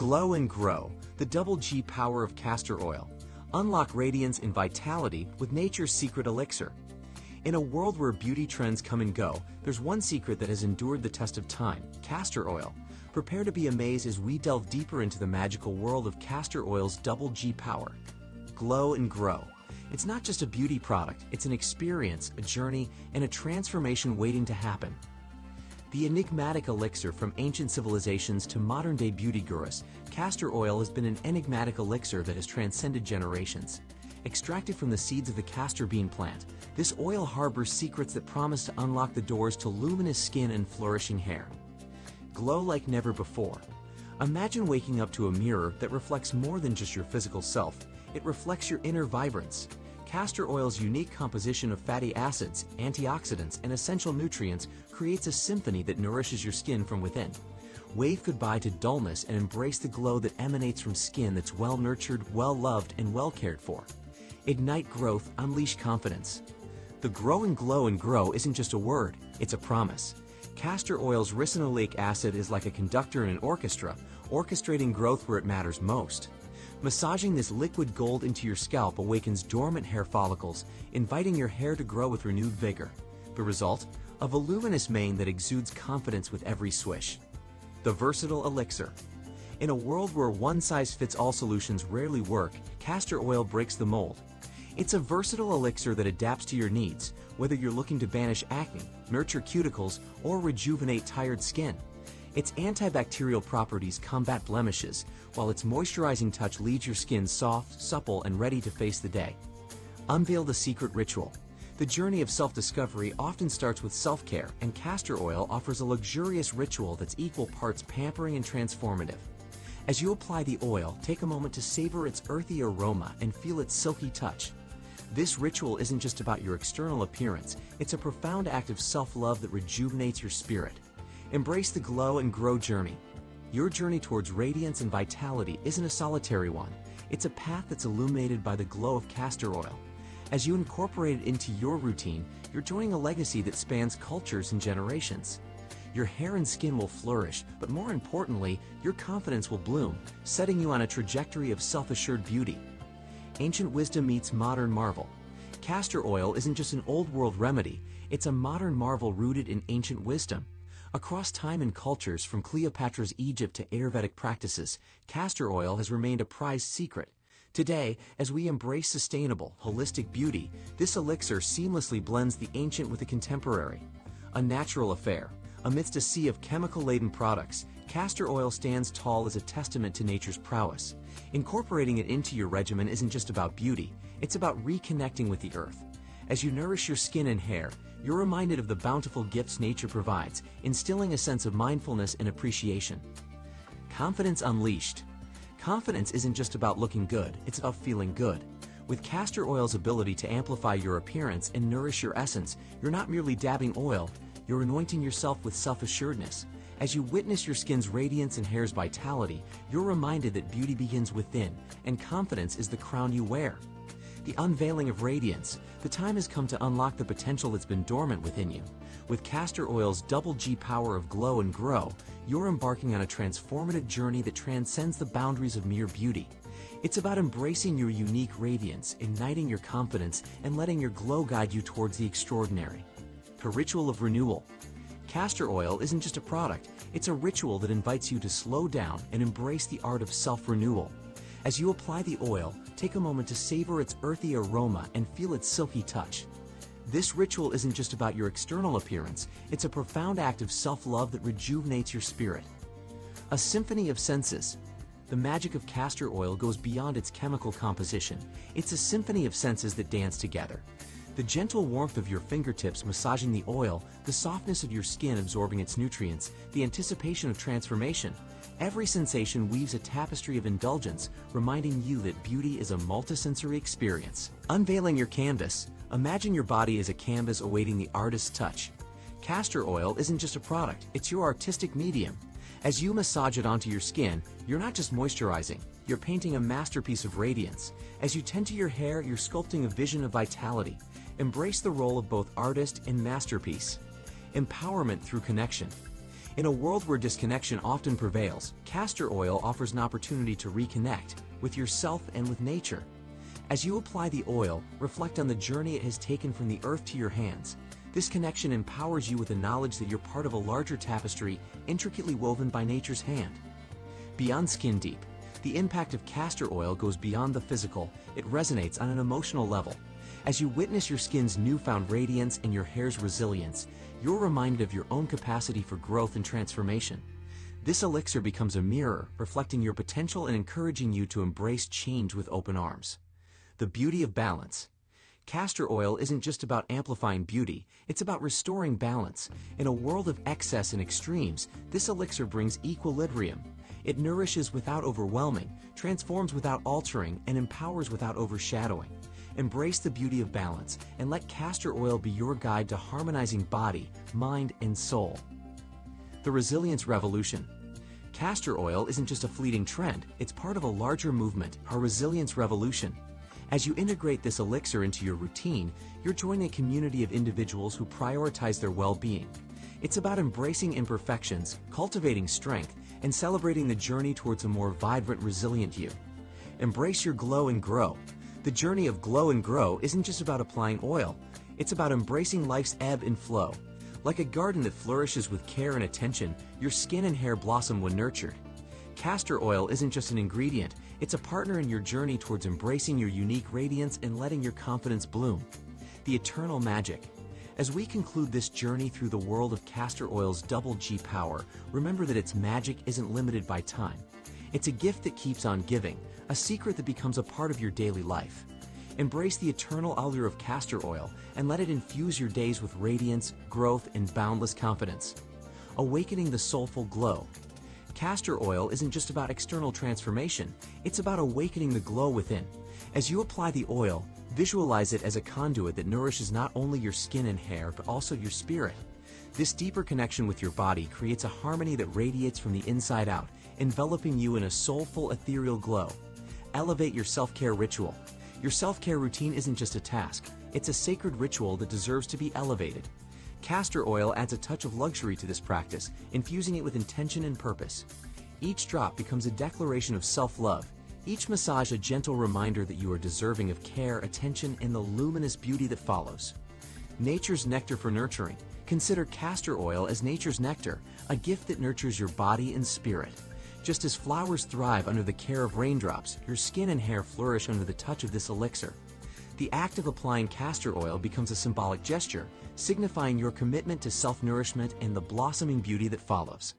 Glow and grow, the double G power of castor oil. Unlock radiance and vitality with nature's secret elixir. In a world where beauty trends come and go, there's one secret that has endured the test of time: castor oil. Prepare to be amazed as we delve deeper into the magical world of castor oil's double G power. Glow and grow. It's not just a beauty product, it's an experience, a journey, and a transformation waiting to happen. The enigmatic elixir from ancient civilizations to modern-day beauty gurus, castor oil has been an enigmatic elixir that has transcended generations. Extracted from the seeds of the castor bean plant, this oil harbors secrets that promise to unlock the doors to luminous skin and flourishing hair. Glow like never before. Imagine waking up to a mirror that reflects more than just your physical self. It reflects your inner vibrance. Castor oil's unique composition of fatty acids, antioxidants, and essential nutrients creates a symphony that nourishes your skin from within. Wave goodbye to dullness and embrace the glow that emanates from skin that's well-nurtured, well-loved, and well-cared for. Ignite growth, unleash confidence. The grow and grow isn't just a word, it's a promise. Castor oil's ricinoleic acid is like a conductor in an orchestra, orchestrating growth where it matters most. Massaging this liquid gold into your scalp awakens dormant hair follicles, inviting your hair to grow with renewed vigor. The result? A voluminous mane that exudes confidence with every swish. The versatile elixir. In a world where one-size-fits-all solutions rarely work, castor oil breaks the mold. It's a versatile elixir that adapts to your needs, whether you're looking to banish acne, nurture cuticles, or rejuvenate tired skin. Its antibacterial properties combat blemishes, while its moisturizing touch leaves your skin soft, supple, and ready to face the day. Unveil the secret ritual. The journey of self-discovery often starts with self-care, and castor oil offers a luxurious ritual that's equal parts pampering and transformative. As you apply the oil, take a moment to savor its earthy aroma and feel its silky touch. This ritual isn't just about your external appearance, it's a profound act of self-love that rejuvenates your spirit. Embrace the glow and grow journey. Your journey towards radiance and vitality isn't a solitary one. It's a path that's illuminated by the glow of castor oil. As you incorporate it into your routine, you're joining a legacy that spans cultures and generations. Your hair and skin will flourish, but more importantly, your confidence will bloom, setting you on a trajectory of self-assured beauty. Ancient wisdom meets modern marvel. Castor oil isn't just an old-world remedy, it's a modern marvel rooted in ancient wisdom. Across time and cultures, from Cleopatra's Egypt to Ayurvedic practices, castor oil has remained a prized secret. Today, as we embrace sustainable, holistic beauty, this elixir seamlessly blends the ancient with the contemporary. A natural affair. Amidst a sea of chemical-laden products, castor oil stands tall as a testament to nature's prowess. Incorporating it into your regimen isn't just about beauty, it's about reconnecting with the earth. As you nourish your skin and hair, you're reminded of the bountiful gifts nature provides, instilling a sense of mindfulness and appreciation. Confidence unleashed. Confidence isn't just about looking good, it's about feeling good. With castor oil's ability to amplify your appearance and nourish your essence, you're not merely dabbing oil, you're anointing yourself with self-assuredness. As you witness your skin's radiance and hair's vitality, you're reminded that beauty begins within, and confidence is the crown you wear. The unveiling of radiance. The time has come to unlock the potential that's been dormant within you. With castor oil's double G power of glow and grow, you're embarking on a transformative journey that transcends the boundaries of mere beauty. It's about embracing your unique radiance, igniting your confidence, and letting your glow guide you towards the extraordinary. The ritual of renewal. Castor oil isn't just a product, it's a ritual that invites you to slow down and embrace the art of self-renewal. As you apply the oil, take a moment to savor its earthy aroma and feel its silky touch. This ritual isn't just about your external appearance, it's a profound act of self-love that rejuvenates your spirit. A symphony of senses. The magic of castor oil goes beyond its chemical composition. It's a symphony of senses that dance together. The gentle warmth of your fingertips massaging the oil, the softness of your skin absorbing its nutrients, the anticipation of transformation. Every sensation weaves a tapestry of indulgence, reminding you that beauty is a multisensory experience. Unveiling your canvas. Imagine your body as a canvas awaiting the artist's touch. Castor oil isn't just a product, it's your artistic medium. As you massage it onto your skin, you're not just moisturizing, you're painting a masterpiece of radiance. As you tend to your hair, you're sculpting a vision of vitality. Embrace the role of both artist and masterpiece. Empowerment through connection. In a world where disconnection often prevails, castor oil offers an opportunity to reconnect with yourself and with nature. As you apply the oil, reflect on the journey it has taken from the earth to your hands. This connection empowers you with the knowledge that you're part of a larger tapestry intricately woven by nature's hand. Beyond skin deep, the impact of castor oil goes beyond the physical. It resonates on an emotional level. As you witness your skin's newfound radiance and your hair's resilience, you're reminded of your own capacity for growth and transformation. This elixir becomes a mirror, reflecting your potential and encouraging you to embrace change with open arms. The beauty of balance. Castor oil isn't just about amplifying beauty, it's about restoring balance. In a world of excess and extremes, this elixir brings equilibrium. It nourishes without overwhelming, transforms without altering, and empowers without overshadowing. Embrace the beauty of balance and let castor oil be your guide to harmonizing body, mind, and soul. The resilience revolution. Castor oil isn't just a fleeting trend, it's part of a larger movement, a resilience revolution. As you integrate this elixir into your routine, you're joining a community of individuals who prioritize their well-being. It's about embracing imperfections, cultivating strength, and celebrating the journey towards a more vibrant, resilient you. Embrace your glow and grow. The journey of glow and grow isn't just about applying oil, it's about embracing life's ebb and flow. Like a garden that flourishes with care and attention, your skin and hair blossom when nurtured. Castor oil isn't just an ingredient, it's a partner in your journey towards embracing your unique radiance and letting your confidence bloom. The eternal magic. As we conclude this journey through the world of castor oil's double G power, remember that its magic isn't limited by time. It's a gift that keeps on giving, a secret that becomes a part of your daily life. Embrace the eternal allure of castor oil and let it infuse your days with radiance, growth, and boundless confidence. Awakening the soulful glow. Castor oil isn't just about external transformation, it's about awakening the glow within. As you apply the oil, visualize it as a conduit that nourishes not only your skin and hair, but also your spirit. This deeper connection with your body creates a harmony that radiates from the inside out, enveloping you in a soulful, ethereal glow. Elevate your self-care ritual. Your self-care routine isn't just a task, it's a sacred ritual that deserves to be elevated. Castor oil adds a touch of luxury to this practice, infusing it with intention and purpose. Each drop becomes a declaration of self-love, each massage a gentle reminder that you are deserving of care, attention, and the luminous beauty that follows. Nature's nectar for nurturing. Consider castor oil as nature's nectar, a gift that nurtures your body and spirit. Just as flowers thrive under the care of raindrops, your skin and hair flourish under the touch of this elixir. The act of applying castor oil becomes a symbolic gesture, signifying your commitment to self-nourishment and the blossoming beauty that follows.